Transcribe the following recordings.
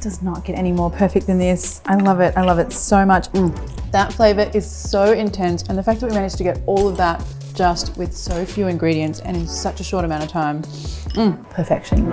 does not get any more perfect than this. I love it so much. That flavor is so intense, and the fact that we managed to get all of that just with so few ingredients and in such a short amount of time, perfection.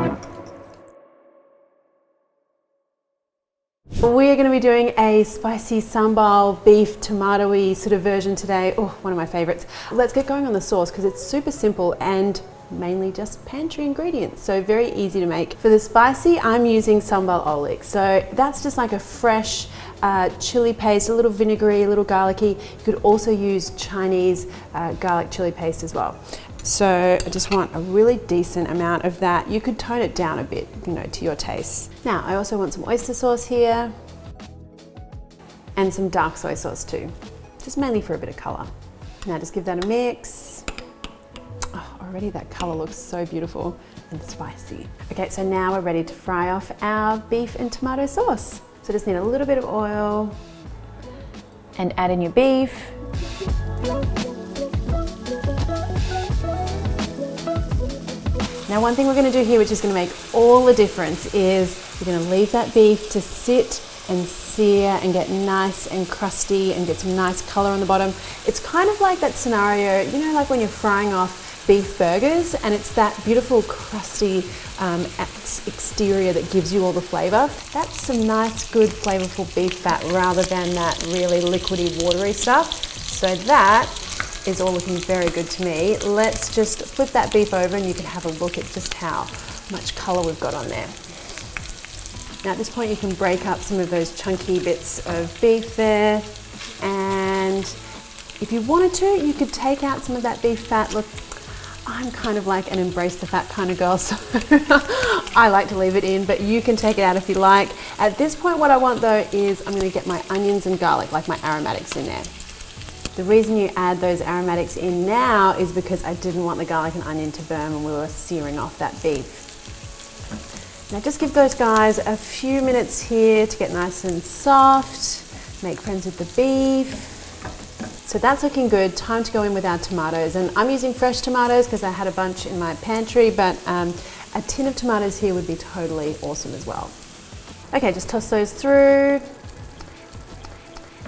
We are going to be doing a spicy sambal beef tomatoey sort of version today. Oh, one of my favorites. Let's get going on the sauce because it's super simple and mainly just pantry ingredients, so very easy to make. For the spicy, I'm using sambal olik. So that's just like a fresh chili paste, a little vinegary, a little garlicky. You could also use Chinese garlic chili paste as well. So I just want a really decent amount of that. You could tone it down a bit, you know, to your taste. Now, I also want some oyster sauce here and some dark soy sauce too, just mainly for a bit of color. Now just give that a mix. Oh, already that color looks so beautiful and spicy. Okay, so now we're ready to fry off our beef and tomato sauce. So just need a little bit of oil and add in your beef. Now, one thing we're going to do here, which is going to make all the difference, is you're going to leave that beef to sit and sear and get nice and crusty and get some nice color on the bottom. It's kind of like that scenario, you know, like when you're frying off beef burgers and it's that beautiful crusty exterior that gives you all the flavor. That's some nice, good, flavorful beef fat rather than that really liquidy, watery stuff. So that is all looking very good to me. Let's just flip that beef over and you can have a look at just how much color we've got on there. Now at this point you can break up some of those chunky bits of beef there, and if you wanted to, you could take out some of that beef fat. Look, I'm kind of like an embrace the fat kind of girl, so I like to leave it in, but you can take it out if you like. At this point what I want though is I'm going to get my onions and garlic, like my aromatics in there. The reason you add those aromatics in now is because I didn't want the garlic and onion to burn when we were searing off that beef. Now just give those guys a few minutes here to get nice and soft, make friends with the beef. So that's looking good. Time to go in with our tomatoes, and I'm using fresh tomatoes because I had a bunch in my pantry, but a tin of tomatoes here would be totally awesome as well. Okay, just toss those through.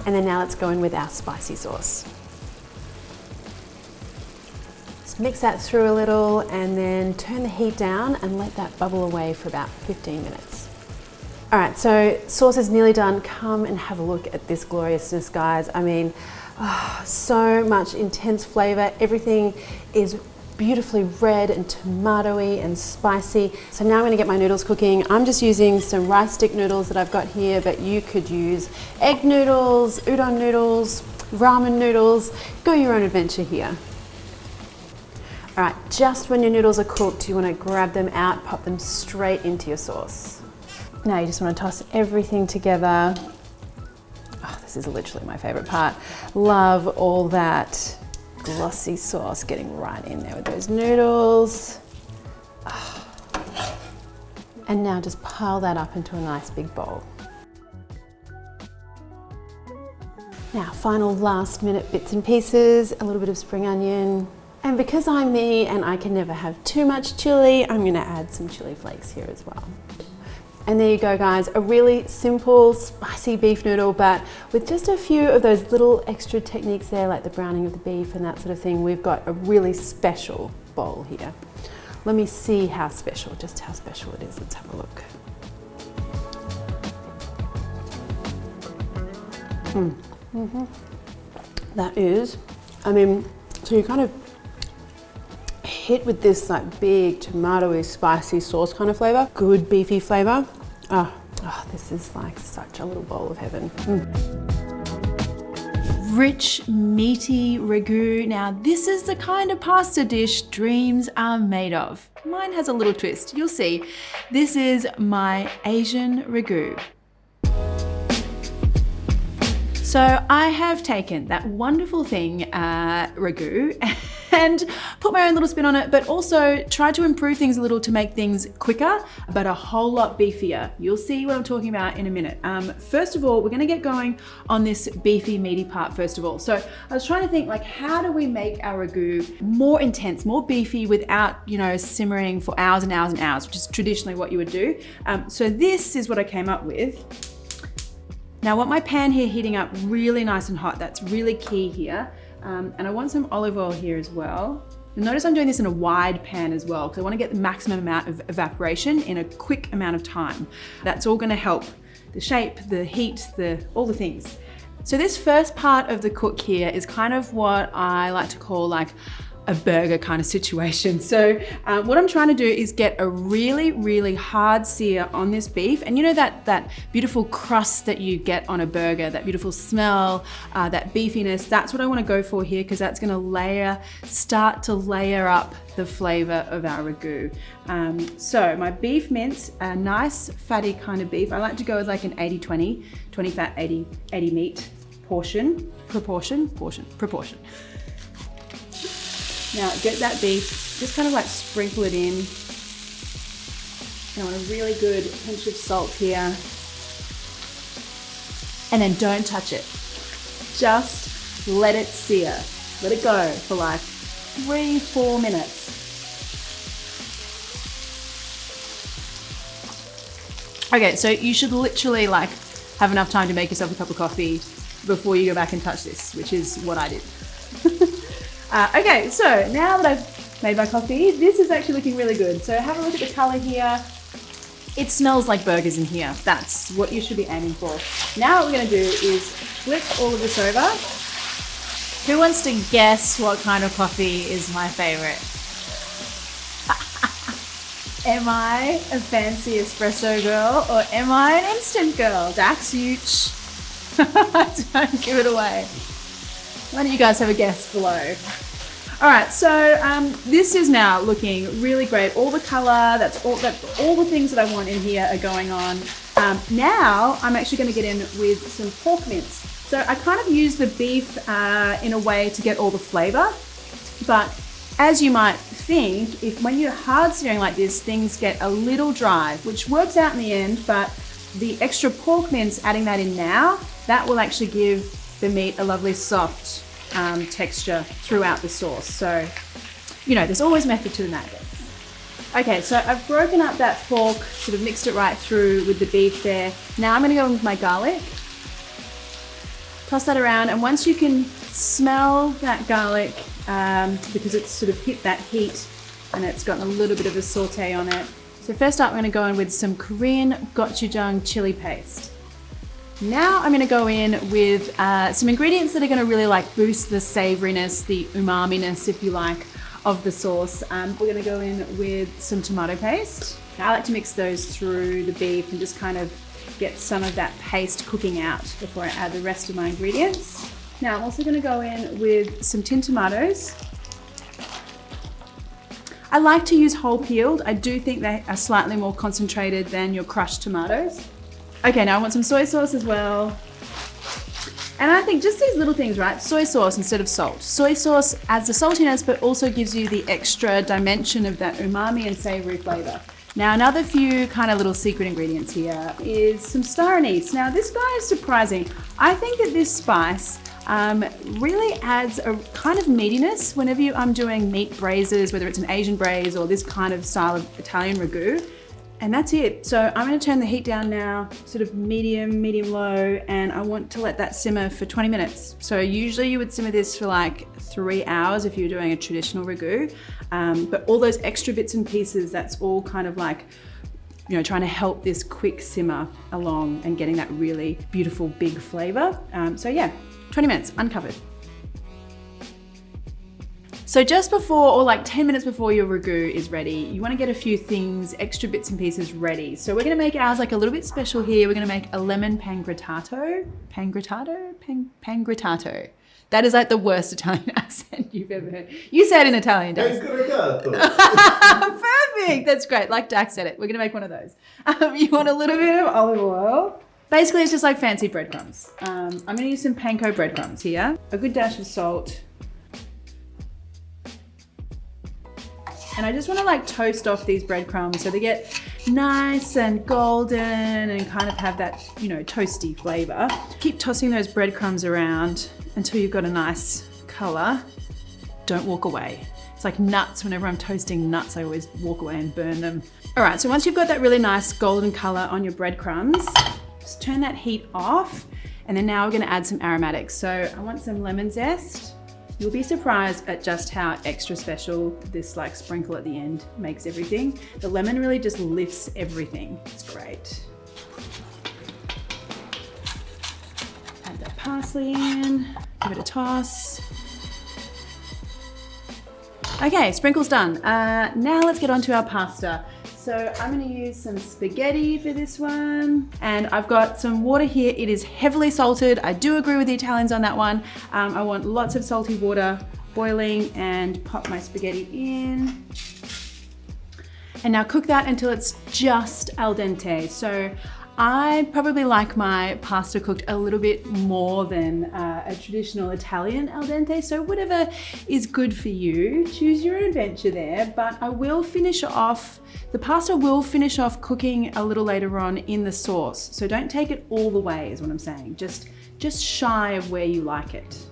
And then now let's go in with our spicy sauce. Just mix that through a little and then turn the heat down and let that bubble away for about 15 minutes. All right, so sauce is nearly done. Come and have a look at this gloriousness, guys. I mean, so much intense flavor. Everything is beautifully red and tomatoey and spicy. So now I'm going to get my noodles cooking. I'm just using some rice stick noodles that I've got here, but you could use egg noodles, udon noodles, ramen noodles. Go your own adventure here. All right, just when your noodles are cooked, you want to grab them out, pop them straight into your sauce. Now you just want to toss everything together. Oh, this is literally my favorite part. Love all that glossy sauce getting right in there with those noodles. Oh. And now just pile that up into a nice big bowl. Now, final last minute bits and pieces, a little bit of spring onion. And because I'm me and I can never have too much chili, I'm gonna add some chili flakes here as well. And there you go, guys, a really simple, spicy beef noodle, but with just a few of those little extra techniques there, like the browning of the beef and that sort of thing, we've got a really special bowl here. Let me see how special, just how special it is. Let's have a look. That is, I mean, so you kind of hit with this like big tomatoey spicy sauce kind of flavor, good beefy flavor. Oh, this is like such a little bowl of heaven. Rich, meaty ragu. Now this is the kind of pasta dish dreams are made of. Mine has a little twist, you'll see. This is my Asian ragu. So I have taken that wonderful thing, Ragu, and put my own little spin on it, but also tried to improve things a little to make things quicker, but a whole lot beefier. You'll see what I'm talking about in a minute. First of all, we're gonna get going on this beefy, meaty part first of all. So I was trying to think, like, how do we make our Ragu more intense, more beefy without, you know, simmering for hours and hours and hours, which is traditionally what you would do. So this is what I came up with. Now I want my pan here heating up really nice and hot. That's really key here. And I want some olive oil here as well. You'll notice I'm doing this in a wide pan as well because I want to get the maximum amount of evaporation in a quick amount of time. That's all going to help the shape, the heat, all the things. So this first part of the cook here is kind of what I like to call like a burger kind of situation. So what I'm trying to do is get a really, really hard sear on this beef. And you know that beautiful crust that you get on a burger, that beautiful smell, that beefiness, that's what I want to go for here because that's going to start to layer up the flavor of our Ragu. So my beef mince, a nice fatty kind of beef. I like to go with like an 80-20, 20 fat, 80 meat proportion. Now get that beef, just kind of like sprinkle it in. And I want a really good pinch of salt here. And then don't touch it. Just let it sear. Let it go for like 3-4 minutes. Okay, so you should literally like have enough time to make yourself a cup of coffee before you go back and touch this, which is what I did. Okay, so now that I've made my coffee, this is actually looking really good. So have a look at the color here. It smells like burgers in here. That's what you should be aiming for. Now what we're gonna do is flip all of this over. Who wants to guess what kind of coffee is my favorite? Am I a fancy espresso girl or am I an instant girl? Dax, Yuch. Don't give it away. Why don't you guys have a guess below? All right, so this is now looking really great. All the color, that's all the things that I want in here are going on. Now I'm actually gonna get in with some pork mince. So I kind of use the beef in a way to get all the flavor, but as you might think, when you're hard searing like this, things get a little dry, which works out in the end, but the extra pork mince, adding that in now, that will actually give the meat a lovely soft texture throughout the sauce. So, you know, there's always method to the madness. Okay, so I've broken up that pork, sort of mixed it right through with the beef there. Now I'm gonna go in with my garlic. Toss that around, and once you can smell that garlic, because it's sort of hit that heat and it's gotten a little bit of a saute on it. So first up, I'm gonna go in with some Korean gochujang chili paste. Now I'm gonna go in with some ingredients that are gonna really like boost the savoriness, the umami-ness, if you like, of the sauce. We're gonna go in with some tomato paste. Now I like to mix those through the beef and just kind of get some of that paste cooking out before I add the rest of my ingredients. Now I'm also gonna go in with some tin tomatoes. I like to use whole peeled. I do think they are slightly more concentrated than your crushed tomatoes. Okay, now I want some soy sauce as well. And I think just these little things, right? Soy sauce instead of salt. Soy sauce adds the saltiness, but also gives you the extra dimension of that umami and savory flavor. Now, another few kind of little secret ingredients here is some star anise. Now, this guy is surprising. I think that this spice really adds a kind of meatiness whenever I'm doing meat braises, whether it's an Asian braise or this kind of style of Italian ragu. And that's it. So I'm gonna turn the heat down now, sort of medium low, and I want to let that simmer for 20 minutes. So usually you would simmer this for like 3 hours if you're doing a traditional ragu. But all those extra bits and pieces, that's all kind of like, you know, trying to help this quick simmer along and getting that really beautiful big flavor. So yeah, 20 minutes, uncovered. So just before, or like 10 minutes before your ragu is ready, you want to get a few things, extra bits and pieces ready. So we're going to make ours like a little bit special here. We're going to make a lemon pangrattato. Pangrattato. That is like the worst Italian accent you've ever heard. You say it in Italian, Dax. Perfect. That's great. Like Dax said it. We're going to make one of those. You want a little bit of olive oil. Basically, it's just like fancy breadcrumbs. I'm gonna use some panko breadcrumbs here. A good dash of salt. And I just wanna like toast off these breadcrumbs so they get nice and golden and kind of have that, you know, toasty flavor. Keep tossing those breadcrumbs around until you've got a nice color. Don't walk away. It's like nuts. Whenever I'm toasting nuts, I always walk away and burn them. All right, so once you've got that really nice golden color on your breadcrumbs, just turn that heat off. And then now we're gonna add some aromatics. So I want some lemon zest. You'll be surprised at just how extra special this like sprinkle at the end makes everything. The lemon really just lifts everything. It's great. Add that parsley in, give it a toss. Okay, sprinkles done. Now let's get on to our pasta. So I'm gonna use some spaghetti for this one. And I've got some water here. It is heavily salted. I do agree with the Italians on that one. I want lots of salty water boiling and pop my spaghetti in. And now cook that until it's just al dente. So I probably like my pasta cooked a little bit more than a traditional Italian al dente. So whatever is good for you, choose your own adventure there. But I will finish off, the pasta will finish off cooking a little later on in the sauce. So don't take it all the way is what I'm saying. Just shy of where you like it.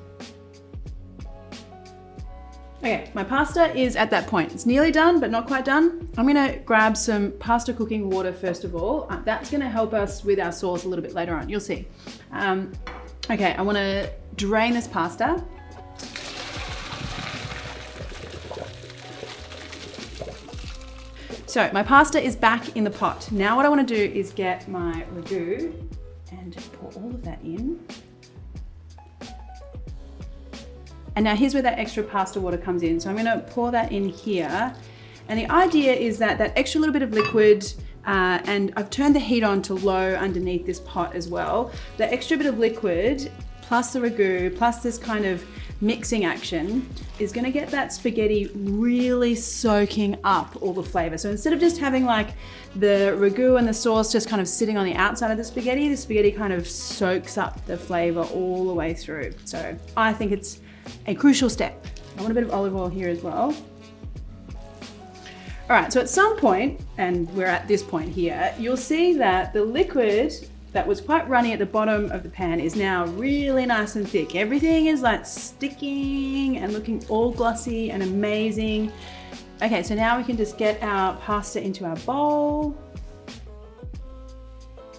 Okay, my pasta is at that point. It's nearly done, but not quite done. I'm gonna grab some pasta cooking water first of all. That's gonna help us with our sauce a little bit later on, you'll see. Okay, I wanna drain this pasta. So my pasta is back in the pot. Now what I wanna do is get my ragu and pour all of that in. And now here's where that extra pasta water comes in. So I'm gonna pour that in here. And the idea is that that extra little bit of liquid, and I've turned the heat on to low underneath this pot as well. The extra bit of liquid, plus the ragu, plus this kind of mixing action is gonna get that spaghetti really soaking up all the flavor. So instead of just having like the ragu and the sauce just kind of sitting on the outside of the spaghetti kind of soaks up the flavor all the way through. So I think it's a crucial step. I want a bit of olive oil here as well. All right, so at some point, and we're at this point here, you'll see that the liquid that was quite runny at the bottom of the pan is now really nice and thick. Everything is like sticking and looking all glossy and amazing. Okay, so now we can just get our pasta into our bowl.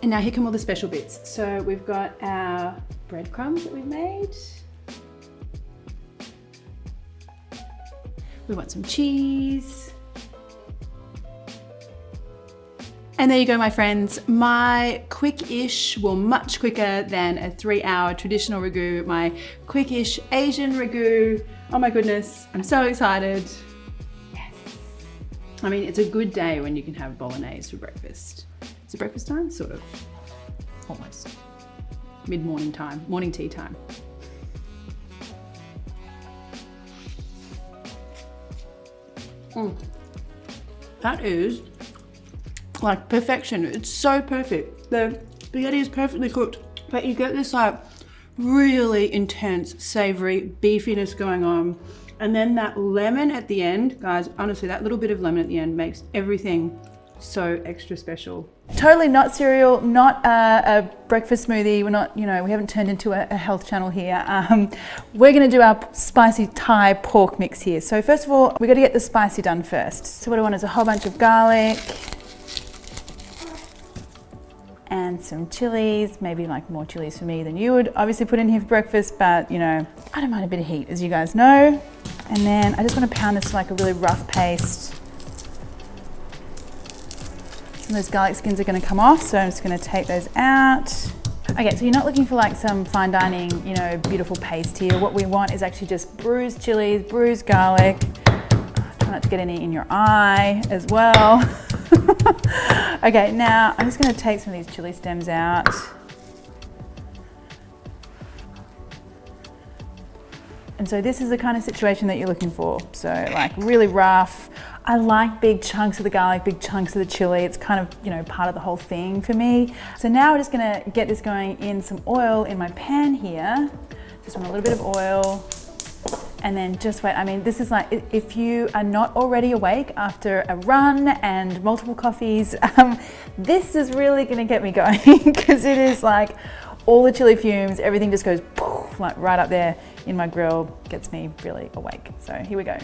And now here come all the special bits. So we've got our breadcrumbs that we've made. We want some cheese. And there you go, my friends. My quick-ish, well, much quicker than a 3-hour traditional ragu, my quick-ish Asian ragu. Oh my goodness, I'm so excited. Yes. I mean, it's a good day when you can have bolognese for breakfast. Is it breakfast time? Sort of, almost. Mid-morning time, morning tea time. That is like perfection. It's so perfect. The spaghetti is perfectly cooked, but you get this like really intense savory beefiness going on. And then that lemon at the end, guys, honestly, that little bit of lemon at the end makes everything so extra special. Totally not cereal, not a breakfast smoothie. We're not, you know, we haven't turned into a health channel here. We're gonna do our spicy Thai pork mix here. So first of all, we gotta get the spicy done first. So what I want is a whole bunch of garlic and some chilies, maybe like more chilies for me than you would obviously put in here for breakfast, but you know, I don't mind a bit of heat, as you guys know. And then I just wanna pound this to like a really rough paste. And those garlic skins are gonna come off, so I'm just gonna take those out. Okay, so you're not looking for like some fine dining, you know, beautiful paste here. What we want is actually just bruised chilies, bruised garlic. Try not to get any in your eye as well. Okay, now I'm just gonna take some of these chili stems out. And so this is the kind of situation that you're looking for. So like really rough. I like big chunks of the garlic, big chunks of the chili. It's kind of, you know, part of the whole thing for me. So now we're just gonna get this going in some oil in my pan here. Just want a little bit of oil. And then just wait. I mean, this is like, if you are not already awake after a run and multiple coffees, this is really gonna get me going because it is like all the chili fumes, everything just goes poof, like right up there in my grill, gets me really awake. So here we go.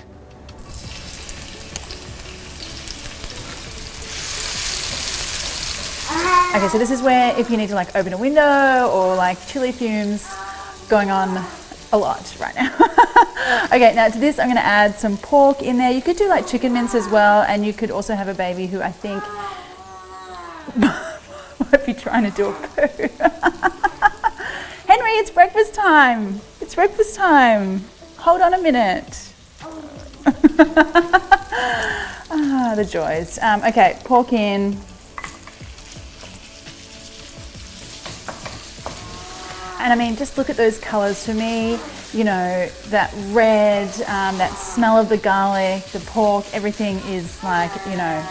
Okay, so this is where if you need to like open a window or like chili fumes going on a lot right now. Okay, now to this I'm gonna add some pork in there. You could do like chicken mince as well, and you could also have a baby who I think might be trying to do a poo. Henry, it's breakfast time. It's breakfast time. Hold on a minute. Ah, the joys. Okay, pork in. And I mean, just look at those colors. For me, you know, that red, that smell of the garlic, the pork, everything is like, you know,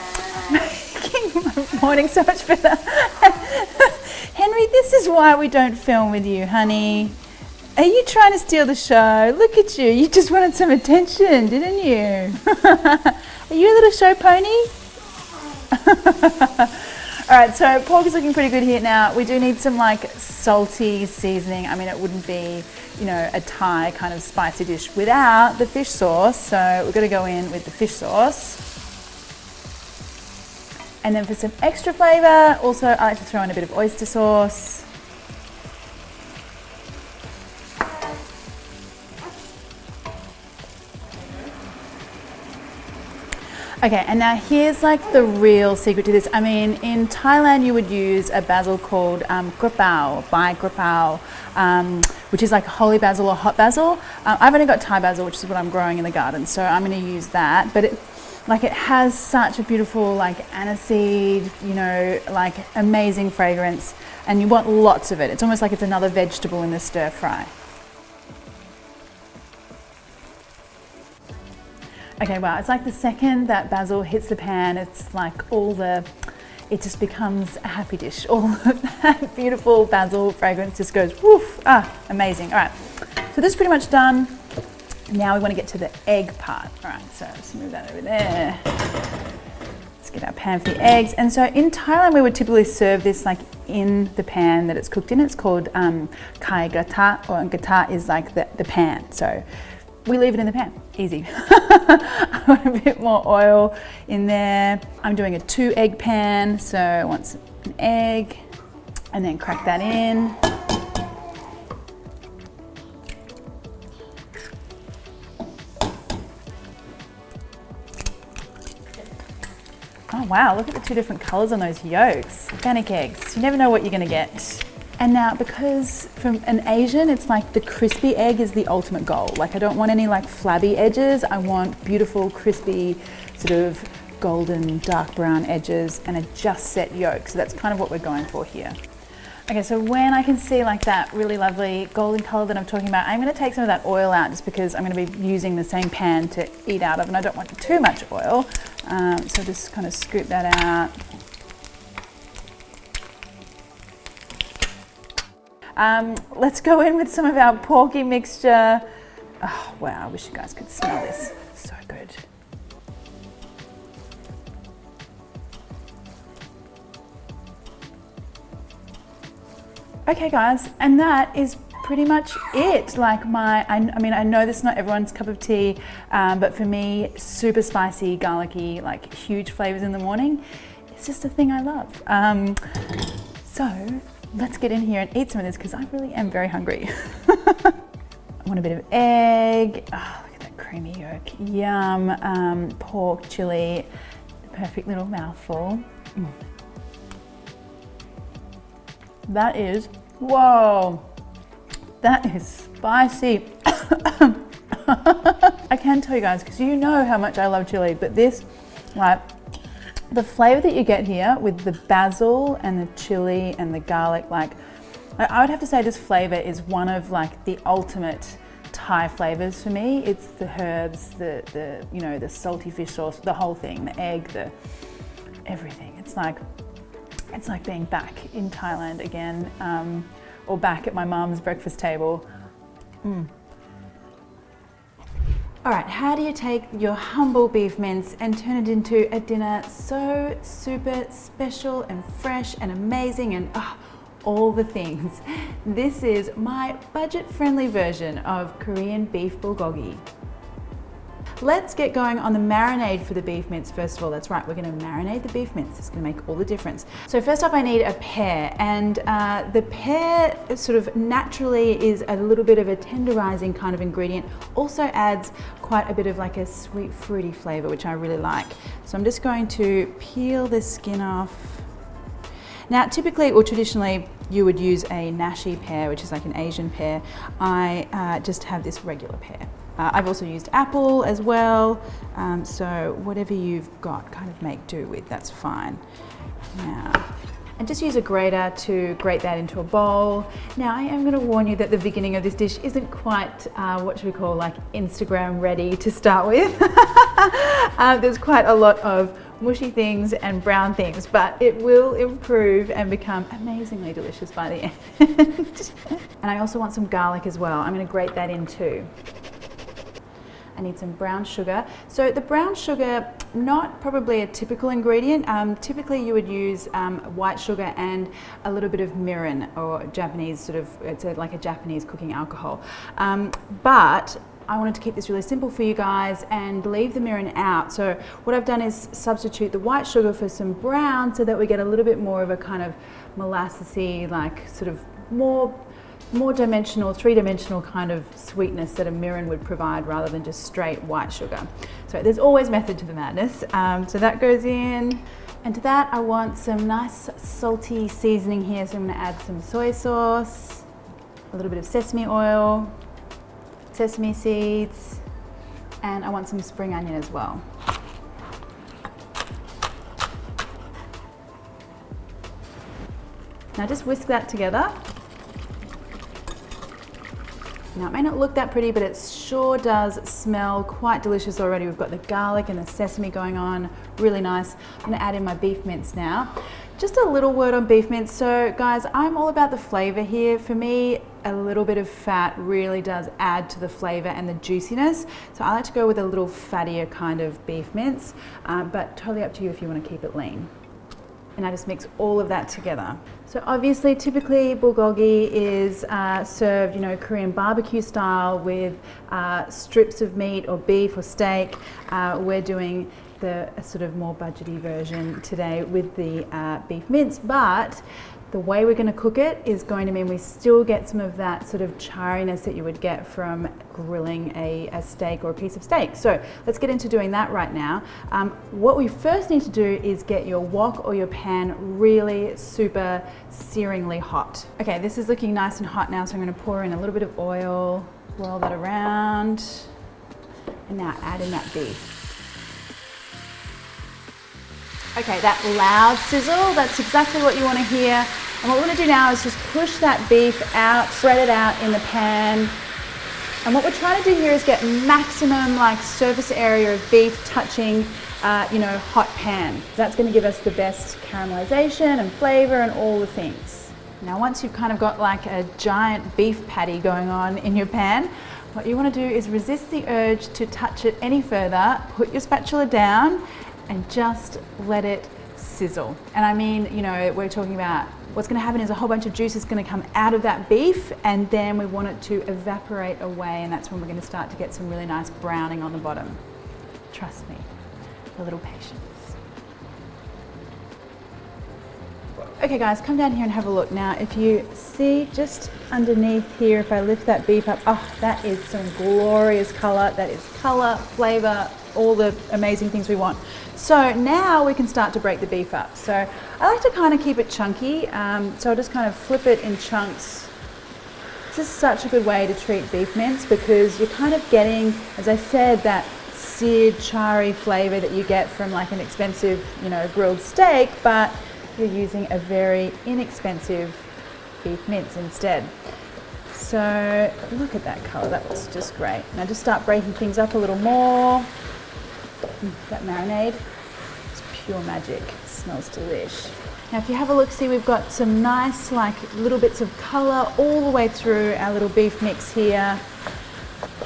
making my morning so much better. Henry, this is why we don't film with you, honey. Are you trying to steal the show? Look at you. You just wanted some attention, didn't you? Are you a little show pony? All right, so pork is looking pretty good here now. We do need some like salty seasoning. I mean, it wouldn't be, you know, a Thai kind of spicy dish without the fish sauce. So we're gonna go in with the fish sauce. And then for some extra flavor, also I like to throw in a bit of oyster sauce. Okay, and now here's like the real secret to this. I mean, in Thailand you would use a basil called krapao, Bai krapao, which is like holy basil or hot basil. I've only got Thai basil, which is what I'm growing in the garden, so I'm gonna use that. But it has such a beautiful like aniseed, you know, like amazing fragrance, and you want lots of it. It's almost like it's another vegetable in the stir fry. Okay, wow, it's like the second that basil hits the pan, it's like it just becomes a happy dish. All of that beautiful basil fragrance just goes, woof, amazing. All right, so this is pretty much done. Now we want to get to the egg part. All right, so let's move that over there. Let's get our pan for the eggs. And so in Thailand, we would typically serve this like in the pan that it's cooked in. It's called kai gata, or gata is like the pan. So we leave it in the pan, easy. I want a bit more oil in there. I'm doing a 2-egg pan, so I want an egg and then crack that in. Oh wow, look at the 2 different colors on those yolks. Organic eggs, you never know what you're gonna get. And now, because from an Asian, it's like the crispy egg is the ultimate goal. Like I don't want any like flabby edges. I want beautiful, crispy, sort of golden, dark brown edges and a just set yolk. So that's kind of what we're going for here. Okay, so when I can see like that really lovely golden color that I'm talking about, I'm gonna take some of that oil out just because I'm gonna be using the same pan to eat out of, and I don't want too much oil. So just kind of scoop that out. Let's go in with some of our porky mixture. Oh wow, I wish you guys could smell this. So good. Okay guys, and that is pretty much it. Like I mean, I know this is not everyone's cup of tea, but for me, super spicy, garlicky, like huge flavors in the morning, it's just a thing I love. So let's get in here and eat some of this because I really am very hungry. I want a bit of egg. Oh, look at that creamy yolk. Yum. Pork, chili, perfect little mouthful. That is, whoa, that is spicy. I can tell you guys, because you know how much I love chili, but this, like, the flavor that you get here with the basil and the chili and the garlic, like, I would have to say this flavor is one of like the ultimate Thai flavors for me. It's the herbs, the you know, the salty fish sauce, the whole thing, the egg, the everything. It's like being back in Thailand again, or back at my mum's breakfast table. All right, how do you take your humble beef mince and turn it into a dinner so super special and fresh and amazing and all the things? This is my budget-friendly version of Korean beef bulgogi. Let's get going on the marinade for the beef mince first of all. That's right, we're going to marinate the beef mince. It's going to make all the difference. So first up I need a pear, and the pear sort of naturally is a little bit of a tenderizing kind of ingredient. Also adds quite a bit of like a sweet fruity flavor, which I really like. So I'm just going to peel the skin off. Now typically or traditionally you would use a nashi pear, which is like an Asian pear. I just have this regular pear. I've also used apple as well, so whatever you've got, kind of make do with, that's fine. Now, and just use a grater to grate that into a bowl. Now I am going to warn you that the beginning of this dish isn't quite what should we call like Instagram ready to start with. There's quite a lot of mushy things and brown things, but it will improve and become amazingly delicious by the end. And I also want some garlic as well. I'm going to grate that in too. I need some brown sugar. So the brown sugar, not probably a typical ingredient. Typically you would use white sugar and a little bit of mirin, or Japanese sort of, it's like a Japanese cooking alcohol. But I wanted to keep this really simple for you guys and leave the mirin out. So what I've done is substitute the white sugar for some brown so that we get a little bit more of a kind of molassesy, like sort of more dimensional, three-dimensional kind of sweetness that a mirin would provide rather than just straight white sugar. So there's always method to the madness. So that goes in. And to that I want some nice salty seasoning here. So I'm going to add some soy sauce, a little bit of sesame oil, sesame seeds, and I want some spring onion as well. Now just whisk that together. Now it may not look that pretty, but it sure does smell quite delicious already. We've got the garlic and the sesame going on, really nice. I'm gonna add in my beef mince now. Just a little word on beef mince. So guys, I'm all about the flavor here. For me, a little bit of fat really does add to the flavor and the juiciness. So I like to go with a little fattier kind of beef mince, but totally up to you if you wanna keep it lean. And I just mix all of that together. So obviously, typically bulgogi is served, you know, Korean barbecue style with strips of meat or beef or steak. We're doing the sort of more budgety version today with the beef mince, but the way we're going to cook it is going to mean we still get some of that sort of charriness that you would get from grilling a steak or a piece of steak. So let's get into doing that right now. What we first need to do is get your wok or your pan really super searingly hot. Okay, this is looking nice and hot now, so I'm going to pour in a little bit of oil, swirl that around, and now add in that beef. Okay, that loud sizzle, that's exactly what you want to hear. And what we're going to do now is just push that beef out, spread it out in the pan. And what we're trying to do here is get maximum like surface area of beef touching, you know, hot pan. That's going to give us the best caramelization and flavor and all the things. Now, once you've kind of got like a giant beef patty going on in your pan, what you want to do is resist the urge to touch it any further. Put your spatula down and just let it sizzle. And I mean, you know, we're talking about what's going to happen is a whole bunch of juice is going to come out of that beef, and then we want it to evaporate away, and that's when we're going to start to get some really nice browning on the bottom. Trust me, a little patience. Okay guys, come down here and have a look. Now, if you see just underneath here, if I lift that beef up, oh, that is some glorious color. That is color, flavor, all the amazing things we want. So now we can start to break the beef up. So I like to kind of keep it chunky. So I'll just kind of flip it in chunks. This is such a good way to treat beef mince because you're kind of getting, as I said, that seared, charry flavor that you get from like an expensive, you know, grilled steak, but you're using a very inexpensive beef mince instead. So look at that colour, that looks just great. Now just start breaking things up a little more. That marinade, it's pure magic, it smells delish. Now if you have a look, see we've got some nice like little bits of colour all the way through our little beef mix here.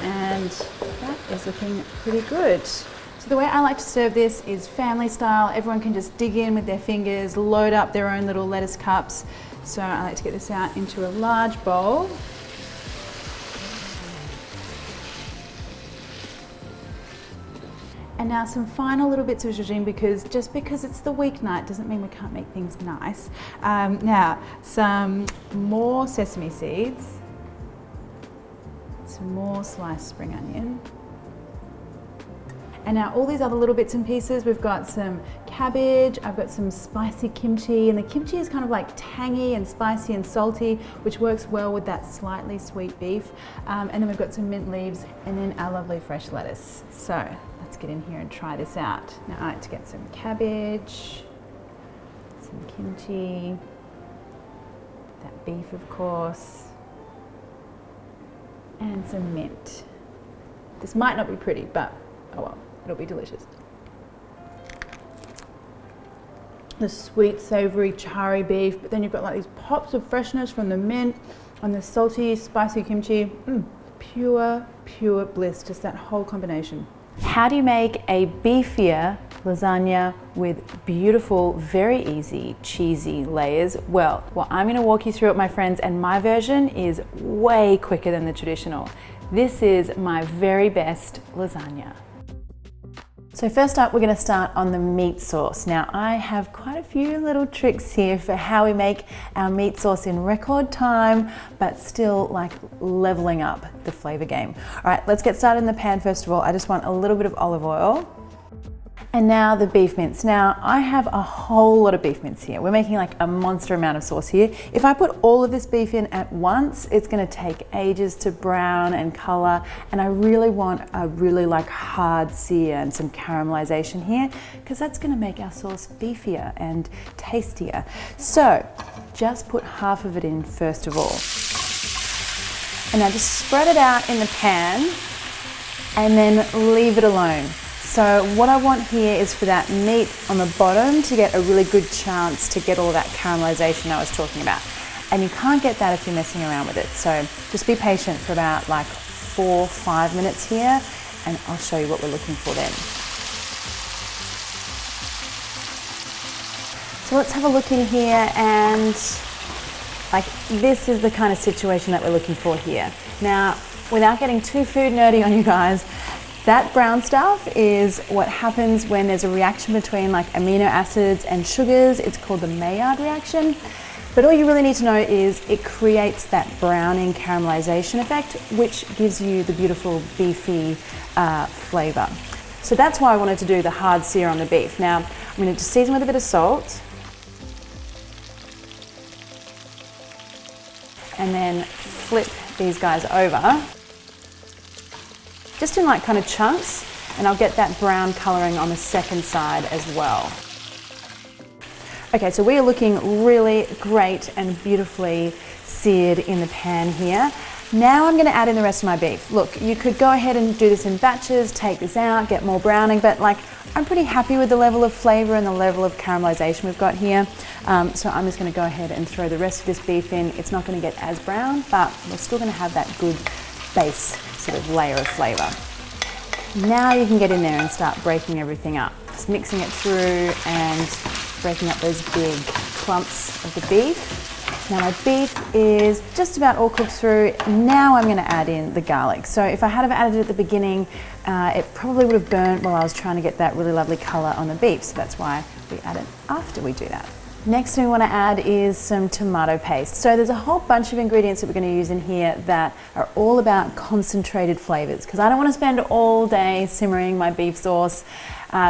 And that is looking pretty good. So the way I like to serve this is family style. Everyone can just dig in with their fingers, load up their own little lettuce cups. So I like to get this out into a large bowl. And now some final little bits of zhuzhing, because just because it's the weeknight doesn't mean we can't make things nice. Now, some more sesame seeds, some more sliced spring onion. And now all these other little bits and pieces, we've got some cabbage, I've got some spicy kimchi, and the kimchi is kind of like tangy and spicy and salty, which works well with that slightly sweet beef. And then we've got some mint leaves and then our lovely fresh lettuce. So let's get in here and try this out. Now I like to get some cabbage, some kimchi, that beef of course, and some mint. This might not be pretty, but oh well. It'll be delicious. The sweet, savory, charry beef, but then you've got like these pops of freshness from the mint and the salty, spicy kimchi. Pure, pure bliss, just that whole combination. How do you make a beefier lasagna with beautiful, very easy, cheesy layers? Well, I'm gonna walk you through it, my friends, and my version is way quicker than the traditional. This is my very best lasagna. So first up, we're going to start on the meat sauce. Now I have quite a few little tricks here for how we make our meat sauce in record time, but still like leveling up the flavor game. All right, let's get started in the pan first of all. I just want a little bit of olive oil. And now the beef mince. Now I have a whole lot of beef mince here. We're making like a monster amount of sauce here. If I put all of this beef in at once, it's gonna take ages to brown and color. And I really want a really like hard sear and some caramelization here, because that's gonna make our sauce beefier and tastier. So just put half of it in first of all. And now just spread it out in the pan and then leave it alone. So what I want here is for that meat on the bottom to get a really good chance to get all that caramelization I was talking about. And you can't get that if you're messing around with it. So just be patient for about like 4-5 minutes here, and I'll show you what we're looking for then. So let's have a look in here, and like this is the kind of situation that we're looking for here. Now, without getting too food nerdy on you guys, that brown stuff is what happens when there's a reaction between like amino acids and sugars. It's called the Maillard reaction. But all you really need to know is it creates that browning caramelization effect, which gives you the beautiful beefy flavor. So that's why I wanted to do the hard sear on the beef. Now, I'm going to just season with a bit of salt. And then flip these guys over. Just in like kind of chunks, and I'll get that brown coloring on the second side as well. Okay, so we are looking really great and beautifully seared in the pan here. Now I'm going to add in the rest of my beef. Look, you could go ahead and do this in batches, take this out, get more browning, but like I'm pretty happy with the level of flavor and the level of caramelization we've got here. So I'm just going to go ahead and throw the rest of this beef in. It's not going to get as brown, but we're still going to have that good base sort of layer of flavor. Now you can get in there and start breaking everything up. Just mixing it through and breaking up those big clumps of the beef. Now my beef is just about all cooked through. Now I'm going to add in the garlic. So if I had have added it at the beginning, it probably would have burnt while I was trying to get that really lovely color on the beef. So that's why we add it after we do that. Next thing we want to add is some tomato paste. So there's a whole bunch of ingredients that we're going to use in here that are all about concentrated flavors, because I don't want to spend all day simmering my beef sauce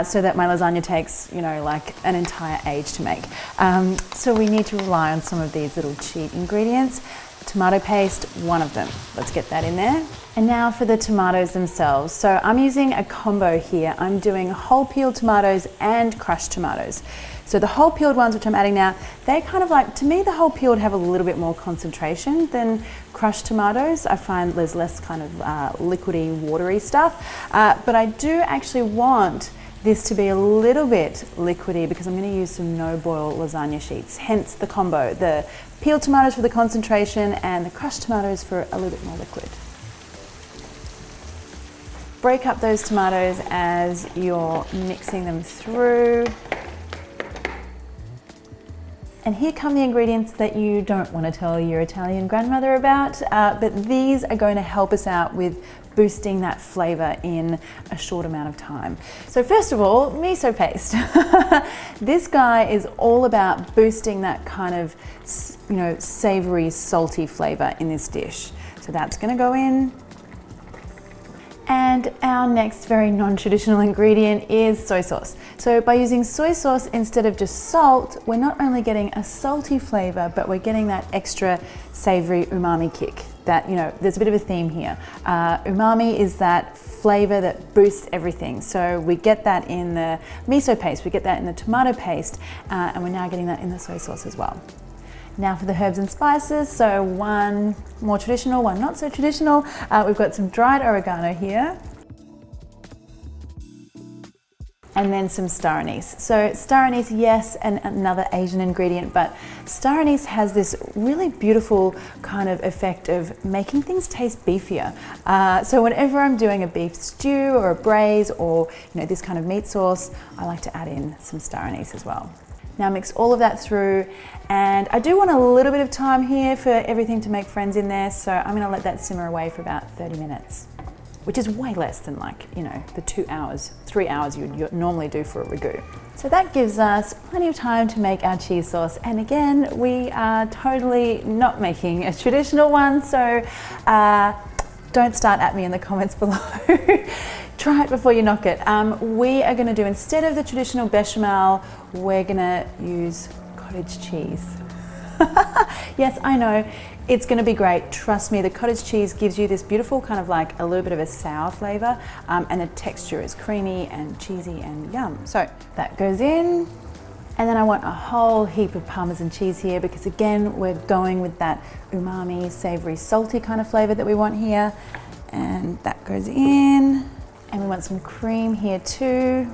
so that my lasagna takes, you know, like an entire age to make. So we need to rely on some of these little cheat ingredients. Tomato paste, one of them. Let's get that in there. And now for the tomatoes themselves. So I'm using a combo here. I'm doing whole peeled tomatoes and crushed tomatoes. So the whole peeled ones, which I'm adding now, they kind of like, to me, the whole peel would have a little bit more concentration than crushed tomatoes. I find there's less kind of liquidy, watery stuff, but I do actually want this to be a little bit liquidy because I'm going to use some no-boil lasagna sheets, hence the combo, the peeled tomatoes for the concentration and the crushed tomatoes for a little bit more liquid. Break up those tomatoes as you're mixing them through. And here come the ingredients that you don't want to tell your Italian grandmother about, but these are going to help us out with boosting that flavor in a short amount of time. So first of all, miso paste. This guy is all about boosting that kind of, savory, salty flavor in this dish. So that's going to go in. And our next very non-traditional ingredient is soy sauce. So by using soy sauce instead of just salt, we're not only getting a salty flavor, but we're getting that extra savory umami kick. That, there's a bit of a theme here. Umami is that flavor that boosts everything. So we get that in the miso paste, we get that in the tomato paste, and we're now getting that in the soy sauce as well. Now for the herbs and spices, so one more traditional, one not so traditional. We've got some dried oregano here. And then some star anise. So star anise, yes, and another Asian ingredient, but star anise has this really beautiful kind of effect of making things taste beefier. So whenever I'm doing a beef stew or a braise or this kind of meat sauce, I like to add in some star anise as well. Now mix all of that through, and I do want a little bit of time here for everything to make friends in there, so I'm gonna let that simmer away for about 30 minutes, which is way less than the 2 hours, 3 hours you'd normally do for a ragu. So that gives us plenty of time to make our cheese sauce, and again, we are totally not making a traditional one, so don't start at me in the comments below. Try it before you knock it. We are gonna do, instead of the traditional bechamel, we're gonna use cottage cheese. Yes, I know, it's gonna be great. Trust me, the cottage cheese gives you this beautiful kind of like a little bit of a sour flavor, and the texture is creamy and cheesy and yum. So that goes in. And then I want a whole heap of Parmesan cheese here because again, we're going with that umami, savory, salty kind of flavor that we want here. And that goes in. And we want some cream here too.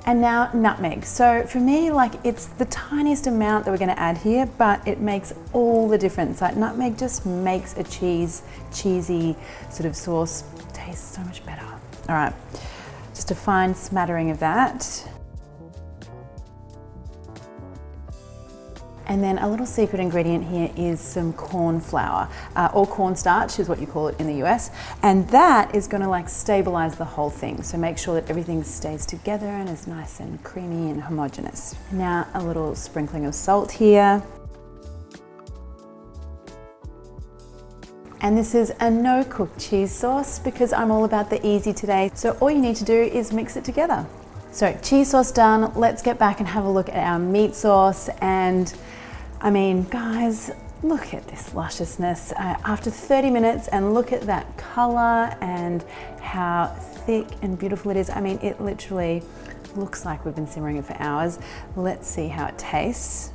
And now nutmeg. So for me, it's the tiniest amount that we're gonna add here, but it makes all the difference. Like nutmeg just makes a cheesy sort of sauce taste so much better. All right, just a fine smattering of that. And then a little secret ingredient here is some corn flour, or cornstarch is what you call it in the US. And that is gonna stabilize the whole thing. So make sure that everything stays together and is nice and creamy and homogeneous. Now a little sprinkling of salt here. And this is a no-cook cheese sauce because I'm all about the easy today. So all you need to do is mix it together. So cheese sauce done, let's get back and have a look at our meat sauce. And I mean, guys, look at this lusciousness after 30 minutes, and look at that color and how thick and beautiful it is. I mean, it literally looks like we've been simmering it for hours. Let's see how it tastes.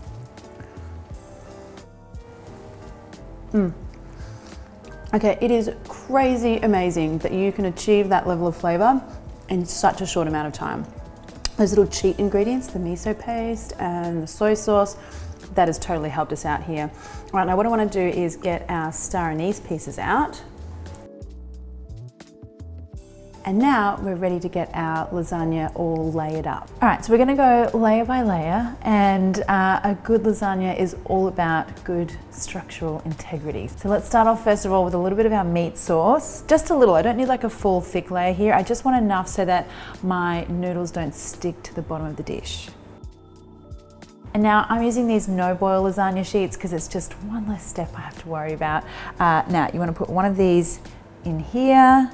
Okay, it is crazy amazing that you can achieve that level of flavor in such a short amount of time. Those little cheat ingredients, the miso paste and the soy sauce, that has totally helped us out here. All right, now what I want to do is get our star anise pieces out. And now we're ready to get our lasagna all layered up. All right, so we're gonna go layer by layer, and a good lasagna is all about good structural integrity. So let's start off first of all with a little bit of our meat sauce. Just a little, I don't need a full thick layer here. I just want enough so that my noodles don't stick to the bottom of the dish. And now I'm using these no-boil lasagna sheets because it's just one less step I have to worry about. Now you wanna put one of these in here.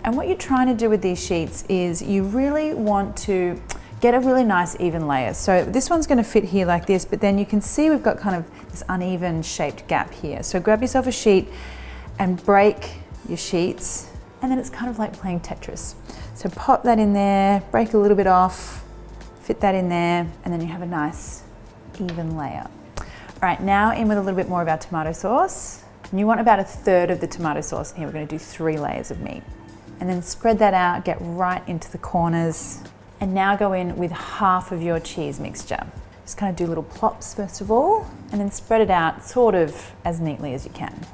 And what you're trying to do with these sheets is you really want to get a really nice even layer. So this one's gonna fit here like this, but then you can see we've got kind of this uneven shaped gap here. So grab yourself a sheet and break your sheets, and then it's kind of like playing Tetris. So pop that in there, break a little bit off, fit that in there, and then you have a nice even layer. All right, now in with a little bit more of our tomato sauce. And you want about 1/3 of the tomato sauce in here. We're going to do 3 layers of meat. And then spread that out, get right into the corners. And now go in with half of your cheese mixture. Just kind of do little plops first of all, and then spread it out sort of as neatly as you can.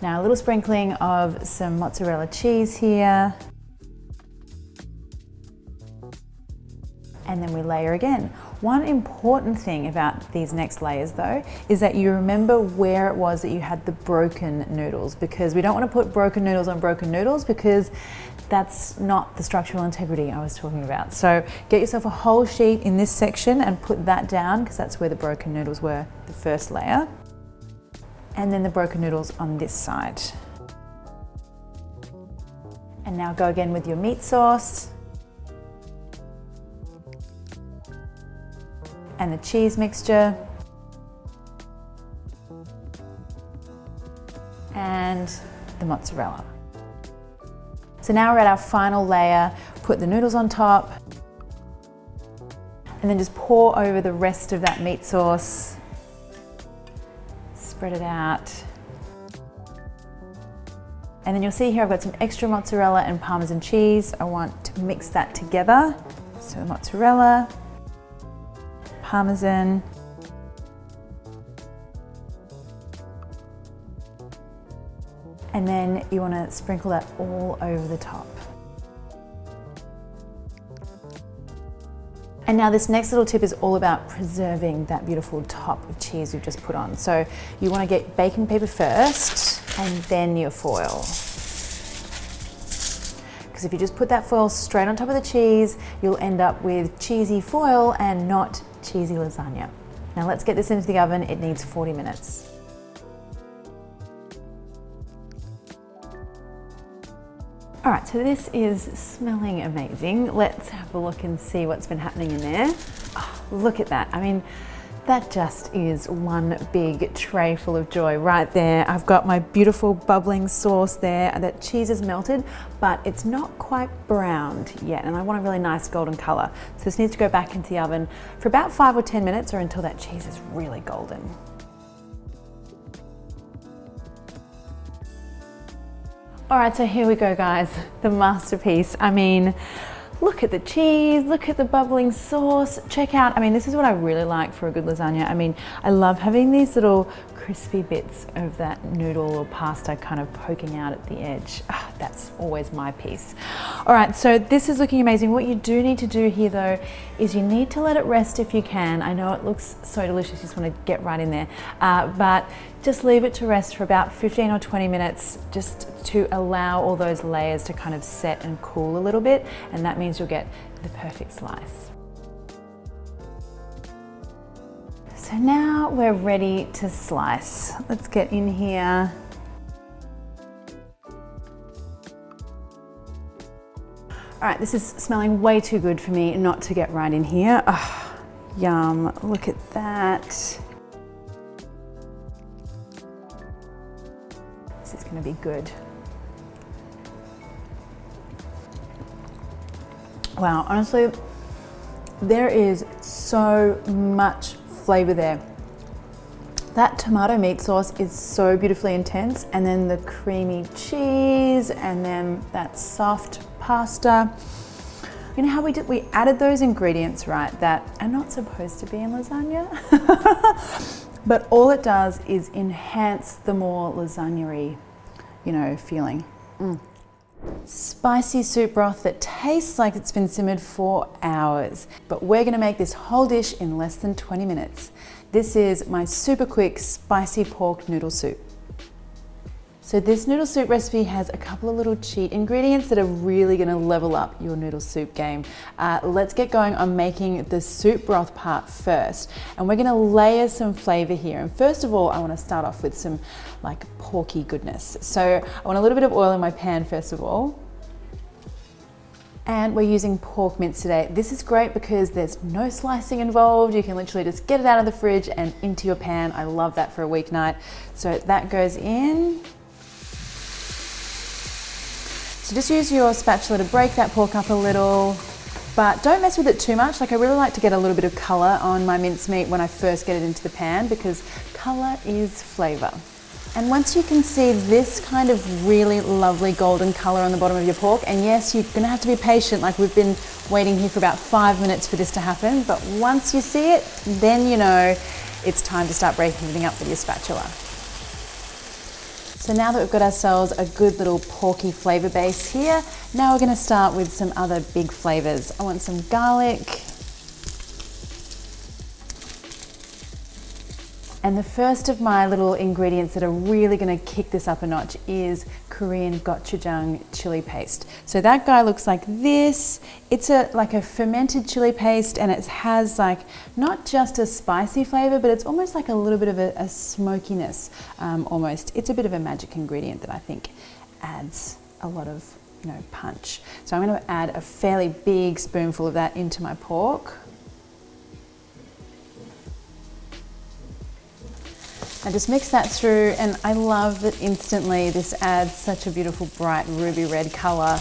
Now a little sprinkling of some mozzarella cheese here. And then we layer again. One important thing about these next layers though, is that you remember where it was that you had the broken noodles, because we don't want to put broken noodles on broken noodles because that's not the structural integrity I was talking about. So get yourself a whole sheet in this section and put that down, because that's where the broken noodles were, the first layer. And then the broken noodles on this side. And now go again with your meat sauce. And the cheese mixture. And the mozzarella. So now we're at our final layer. Put the noodles on top. And then just pour over the rest of that meat sauce. Spread it out. And then you'll see here I've got some extra mozzarella and Parmesan cheese. I want to mix that together. So mozzarella, Parmesan, and then you want to sprinkle that all over the top. And now this next little tip is all about preserving that beautiful top of cheese we've just put on. So you want to get baking paper first and then your foil. Because if you just put that foil straight on top of the cheese, you'll end up with cheesy foil and not cheesy lasagna. Now let's get this into the oven. It needs 40 minutes. All right, so this is smelling amazing. Let's have a look and see what's been happening in there. Oh, look at that. I mean, that just is one big tray full of joy right there. I've got my beautiful bubbling sauce there. That cheese is melted, but it's not quite browned yet, and I want a really nice golden color. So this needs to go back into the oven for about 5 or 10 minutes or until that cheese is really golden. All right, so here we go, guys, the masterpiece. I mean, look at the cheese, look at the bubbling sauce. Check out, I mean, this is what I really like for a good lasagna. I mean, I love having these little crispy bits of that noodle or pasta kind of poking out at the edge. Ah, that's always my piece. All right, so this is looking amazing. What you do need to do here though, is you need to let it rest if you can. I know it looks so delicious, you just want to get right in there, but just leave it to rest for about 15 or 20 minutes, just to allow all those layers to kind of set and cool a little bit, and that means you'll get the perfect slice. So now we're ready to slice. Let's get in here. All right, this is smelling way too good for me not to get right in here. Oh, yum, look at that. This is gonna be good. Wow, honestly, there is so much flavor there. That tomato meat sauce is so beautifully intense, and then the creamy cheese, and then that soft pasta. You know how we added those ingredients, right, that are not supposed to be in lasagna? But all it does is enhance the more lasagna-y, you know, feeling. Spicy soup broth that tastes like it's been simmered for hours. But we're gonna make this whole dish in less than 20 minutes. This is my super quick spicy pork noodle soup. So this noodle soup recipe has a couple of little cheat ingredients that are really gonna level up your noodle soup game. Let's get going on making the soup broth part first. And we're gonna layer some flavor here. And first of all, I wanna start off with some like porky goodness. So I want a little bit of oil in my pan first of all. And we're using pork mince today. This is great because there's no slicing involved. You can literally just get it out of the fridge and into your pan. I love that for a weeknight. So that goes in. So just use your spatula to break that pork up a little, but don't mess with it too much. Like I really like to get a little bit of colour on my mincemeat when I first get it into the pan because colour is flavour. And once you can see this kind of really lovely golden colour on the bottom of your pork, and yes, you're gonna have to be patient, like we've been waiting here for about 5 minutes for this to happen, but once you see it, then you know it's time to start breaking everything up with your spatula. So now that we've got ourselves a good little porky flavour base here, now we're gonna start with some other big flavours. I want some garlic. And the first of my little ingredients that are really gonna kick this up a notch is Korean gochujang chili paste. So that guy looks like this. It's like a fermented chili paste, and it has like not just a spicy flavor, but it's almost like a little bit of a smokiness almost. It's a bit of a magic ingredient that I think adds a lot of punch. So I'm gonna add a fairly big spoonful of that into my pork. I just mix that through, and I love that instantly this adds such a beautiful bright ruby red colour.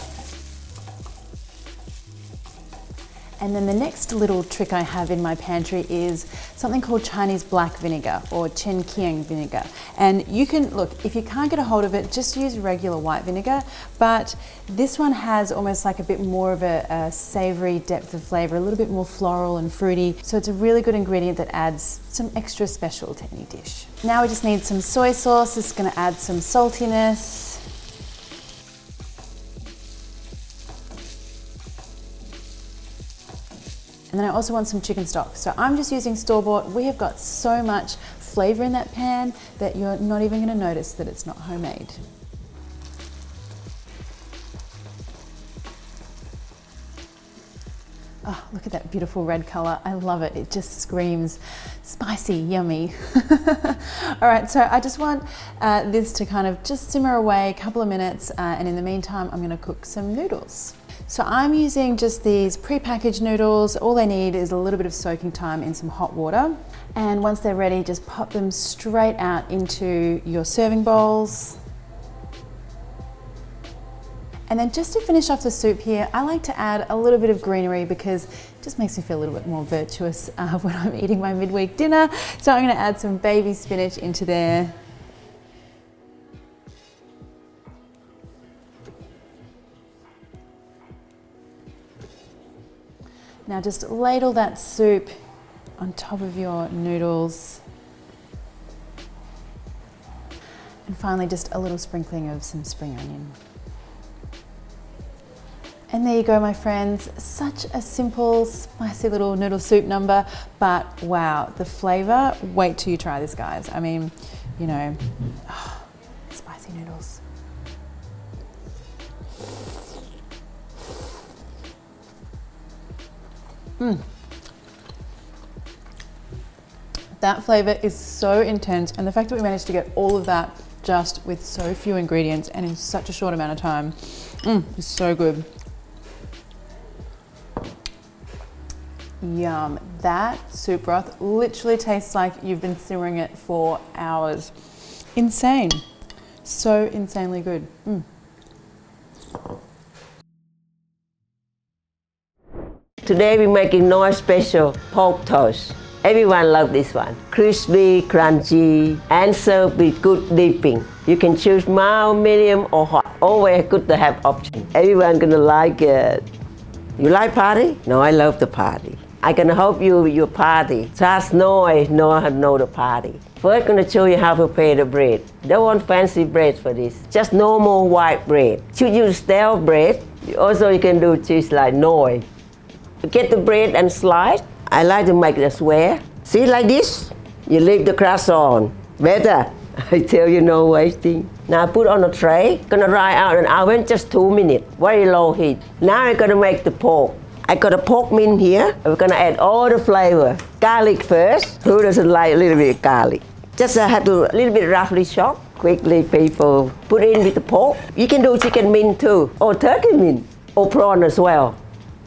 And then the next little trick I have in my pantry is something called Chinese black vinegar or chen kiang vinegar. And you can, look, if you can't get a hold of it, just use regular white vinegar, but this one has almost like a bit more of a savoury depth of flavour, a little bit more floral and fruity. So it's a really good ingredient that adds some extra special to any dish. Now we just need some soy sauce. This is going to add some saltiness. And then I also want some chicken stock. So I'm just using store-bought. We have got so much flavour in that pan that you're not even going to notice that it's not homemade. Oh, look at that beautiful red colour. I love it. It just screams spicy, yummy. All right, so I just want this to kind of just simmer away a couple of minutes, and in the meantime, I'm going to cook some noodles. So I'm using just these pre-packaged noodles. All they need is a little bit of soaking time in some hot water. And once they're ready, just pop them straight out into your serving bowls. And then just to finish off the soup here, I like to add a little bit of greenery because it just makes me feel a little bit more virtuous when I'm eating my midweek dinner. So I'm gonna add some baby spinach into there. Now just ladle that soup on top of your noodles. And finally, just a little sprinkling of some spring onion. And there you go, my friends. Such a simple, spicy little noodle soup number, but wow, the flavor, wait till you try this, guys. I mean, spicy noodles. That flavor is so intense, and the fact that we managed to get all of that just with so few ingredients and in such a short amount of time is so good. Yum. That soup broth literally tastes like you've been simmering it for hours. Insane. So insanely good. Today we're making Noy special pork toast. Everyone loves this one. Crispy, crunchy, and served with good dipping. You can choose mild, medium, or hot. Always good to have options. Everyone gonna like it. You like party? No, I love the party. I'm gonna help you with your party. Trust Noy know how to know the party. First, gonna show you how to prepare the bread. Don't want fancy bread for this. Just normal white bread. Should use stale bread. Also, you can do cheese like Noy. Get the bread and slice. I like to make the square. See, like this? You leave the crust on. Better. I tell you, no wasting. Now put on a tray. Gonna dry out in the oven just 2 minutes. Very low heat. Now I'm gonna make the pork. I got a pork mince here. We're gonna add all the flavor. Garlic first. Who doesn't like a little bit of garlic? Just have to a little bit roughly chop. Quickly, people. Put in with the pork. You can do chicken mince too, or turkey mince, or prawn as well.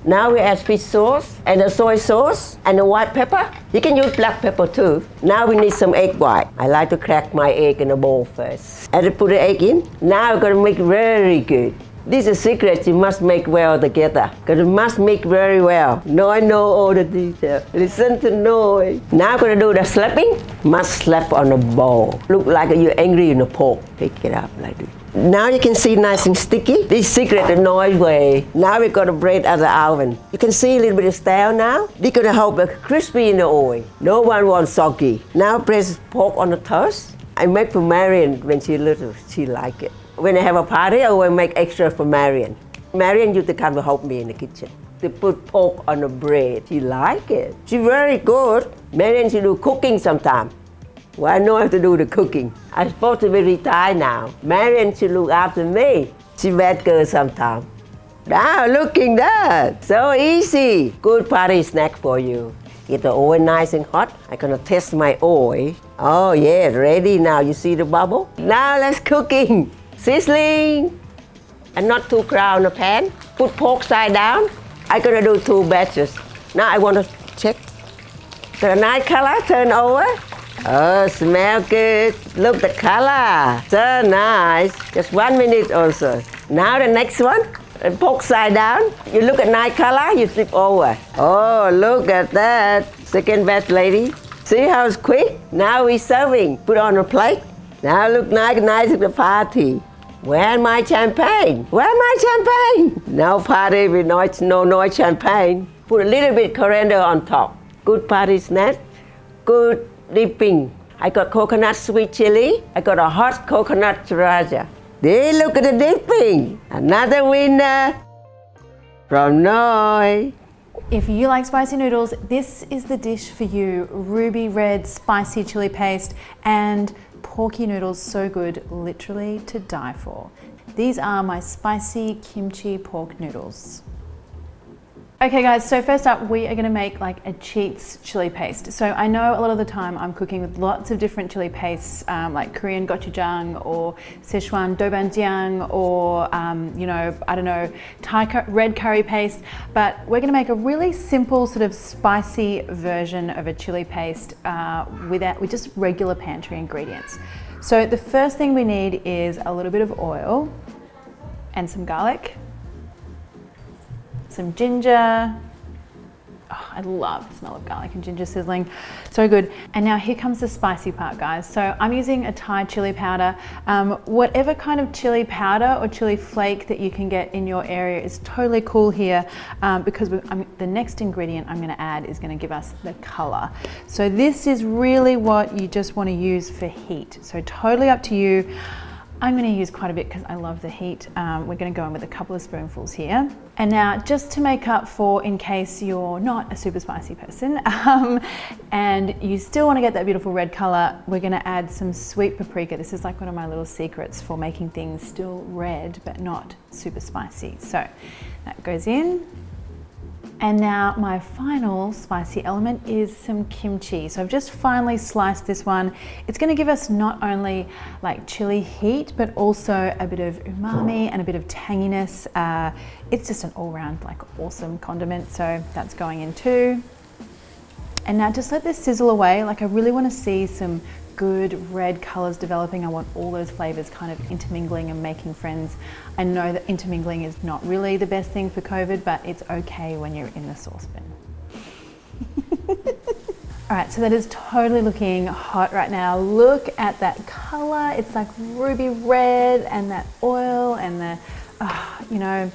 Now we add fish sauce and the soy sauce and the white pepper. You can use black pepper too. Now we need some egg white. I like to crack my egg in a bowl first. And put the egg in. Now we're gonna make very good. This is a secret, you must make well together. Because you must mix very well. Now I know all the details. Listen to noise. Now I'm gonna do the slapping. Must slap on the bowl. Look like you're angry in the pork. Pick it up like this. Now you can see nice and sticky. This secret the noise way. Now we're gonna bread out the oven. You can see a little bit of stale now. This gonna help it crispy in the oil. No one wants soggy. Now press pork on the toast. I make for Marion when she's little. She like it. When I have a party, I will make extra for Marion. Marion used to come to help me in the kitchen. To put pork on the bread. She like it. She very good. Marion, she do cooking sometimes. Well, I know how to do the cooking. I'm supposed to be retired now. Marion should look after me. She bad girl sometimes. Now, looking that. So easy. Good party snack for you. Get the oil nice and hot. I'm gonna test my oil. Oh yeah, ready now. You see the bubble? Now let's cooking. Sizzling. And not too crowd in the pan. Put pork side down. I'm gonna do 2 batches. Now I want to check. The nice color turn over. Oh, smell good. Look the color. So nice. Just 1 minute also. Now the next one. Pork side down. You look at nice color, you flip over. Oh, look at that. Second batch, lady. See how it's quick? Now we're serving. Put on a plate. Now look nice at the party. Where's my champagne? Where's my champagne? No party with no champagne. Put a little bit coriander on top. Good party snack. Good dipping. I got coconut sweet chili. I got a hot coconut sriracha. There, look at the dipping. Another winner from Noi. If you like spicy noodles, this is the dish for you. Ruby red spicy chili paste and porky noodles, so good, literally to die for. These are my spicy kimchi pork noodles. Okay guys, so first up we are going to make like a cheats chili paste. So I know a lot of the time I'm cooking with lots of different chili pastes, like Korean gochujang or Szechuan doubanjiang or you know, I don't know, Thai red curry paste, but we're going to make a really simple sort of spicy version of a chili paste with just regular pantry ingredients. So the first thing we need is a little bit of oil and some garlic. Some ginger. Oh, I love the smell of garlic and ginger sizzling. So good. And now here comes the spicy part, guys. So I'm using a Thai chili powder. Whatever kind of chili powder or chili flake that you can get in your area is totally cool here because the next ingredient I'm going to add is going to give us the color. So this is really what you just want to use for heat. So totally up to you. I'm going to use quite a bit because I love the heat. We're going to go in with a couple of spoonfuls here. And now just to make up for in case you're not a super spicy person and you still want to get that beautiful red color, we're going to add some sweet paprika. This is like one of my little secrets for making things still red but not super spicy. So that goes in. And now my final spicy element is some kimchi. So I've just finely sliced this one. It's going to give us not only like chili heat, but also a bit of umami and a bit of tanginess. It's just an all-round like awesome condiment. So that's going in too. And now just let this sizzle away. Like I really want to see some good red colors developing. I want all those flavors kind of intermingling and making friends. I know that intermingling is not really the best thing for COVID, but it's okay when you're in the saucepan. All right, so that is totally looking hot right now. Look at that color. It's like ruby red and that oil and the, you know,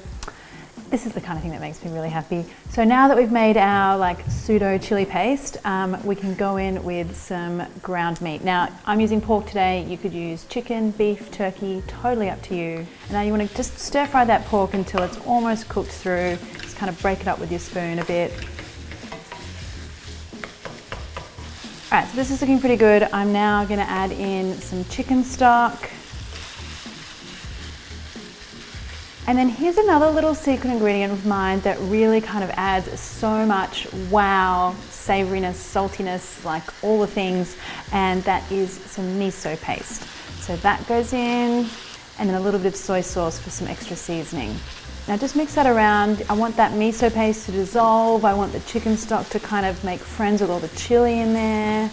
this is the kind of thing that makes me really happy. So now that we've made our like pseudo chili paste, we can go in with some ground meat. Now I'm using pork today. You could use chicken, beef, turkey, totally up to you. And now you want to just stir fry that pork until it's almost cooked through. Just kind of break it up with your spoon a bit. All right, so this is looking pretty good. I'm now going to add in some chicken stock. And then here's another little secret ingredient of mine that really kind of adds so much wow, savoriness, saltiness, like all the things, and that is some miso paste. So that goes in, and then a little bit of soy sauce for some extra seasoning. Now just mix that around. I want that miso paste to dissolve. I want the chicken stock to kind of make friends with all the chili in there.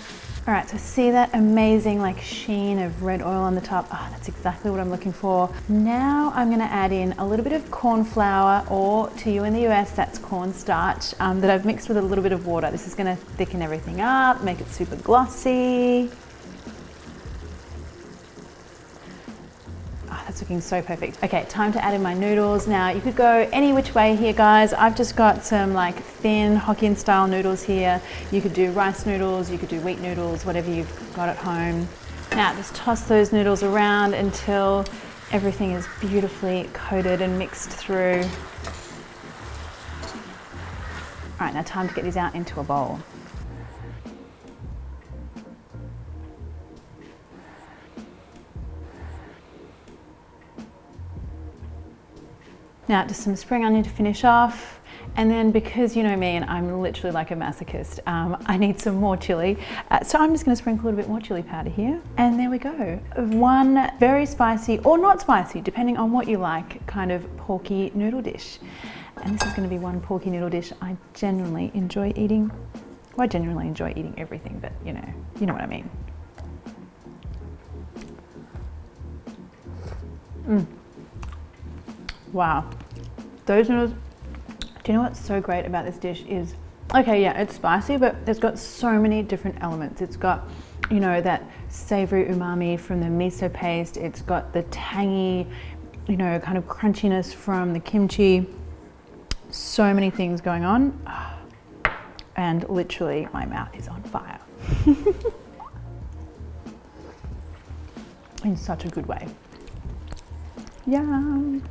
All right, so see that amazing like sheen of red oil on the top? Oh, that's exactly what I'm looking for. Now I'm gonna add in a little bit of corn flour, or to you in the US, that's cornstarch, that I've mixed with a little bit of water. This is gonna thicken everything up, make it super glossy. That's looking so perfect. Okay, time to add in my noodles. Now you could go any which way here, guys. I've just got some like thin Hokkien style noodles here. You could do rice noodles, you could do wheat noodles, whatever you've got at home. Now just toss those noodles around until everything is beautifully coated and mixed through. All right, now time to get these out into a bowl. Now just some spring onion to finish off, and then because you know me and I'm literally like a masochist, I need some more chili. So I'm just going to sprinkle a little bit more chili powder here, and there we go. One very spicy or not spicy, depending on what you like, kind of porky noodle dish. And this is going to be one porky noodle dish I genuinely enjoy eating. Well, I genuinely enjoy eating everything, but you know what I mean. Wow, those noodles, do you know what's so great about this dish is, okay, yeah, it's spicy, but it's got so many different elements. It's got, you know, that savory umami from the miso paste. It's got the tangy, you know, kind of crunchiness from the kimchi. So many things going on. And literally my mouth is on fire. In such a good way. Yum.